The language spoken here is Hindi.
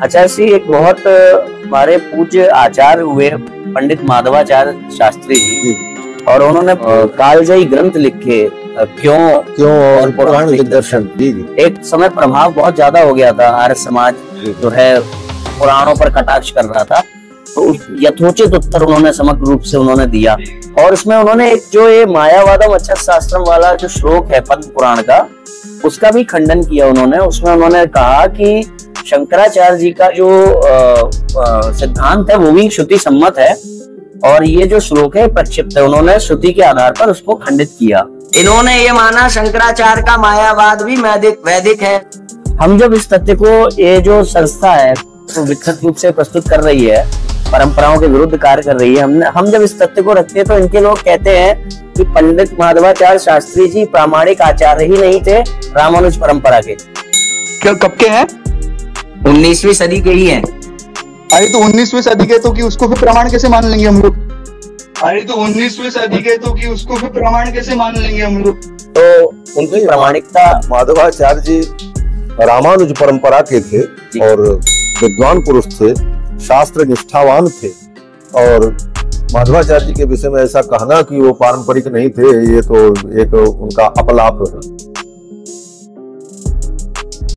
आचार्य श्री एक बहुत हमारे पूज्य आचार्य हुए पंडित माधवाचार्य शास्त्री जी, और उन्होंने कालजयी ग्रंथ लिखे क्यों और पुराण दिग्दर्शन। एक समय प्रभाव बहुत ज्यादा हो गया था, आर्य समाज जो है पुराणों पर कटाक्ष कर रहा था, तो यथोचित उत्तर उन्होंने समग्र रूप से उन्होंने दिया। और इसमें उन्होंने एक जो ये मायावादम अच्छा शास्त्रम वाला जो श्लोक है पद्म पुराण का, उसका भी खंडन किया उन्होंने। उसमें उन्होंने कहा कि शंकराचार्य जी का जो सिद्धांत है वो भी श्रुति सम्मत है, और ये जो श्लोक है प्रक्षिप्त है, उन्होंने श्रुति के आधार पर उसको खंडित किया। इन्होंने ये माना शंकराचार्य का मायावाद भी वैदिक है। हम जब इस तथ्य को, ये जो संस्था है तो विकसित रूप से प्रस्तुत कर रही है, परंपराओं के विरुद्ध कार्य कर रही है, हम जब इस तथ्य को रखते हैं तो इनके लोग कहते हैं कि पंडित माधवाचार्य शास्त्री जी प्रामाणिक आचार्य ही नहीं थे रामानुज परंपरा के। कब के हैं? 19वीं सदी के ही हैं। अरे तो 19वीं सदी के तो कि उसको फिर प्रमाण कैसे मान लेंगे हम लोग? अरे तो 19वीं सदी के तो कि उसको फिर प्रमाण कैसे मान लेंगे हम लोग? तो उनकी प्रामाणिकता, माधवाचार्य जी रामानुज परंपरा के थे और विद्वान पुरुष थे, शास्त्र निष्ठावान थे, और माधवाचार्य जी के विषय में ऐसा कहना कि वो पारंपरिक नहीं थे, ये तो एक उनका अपलाप है।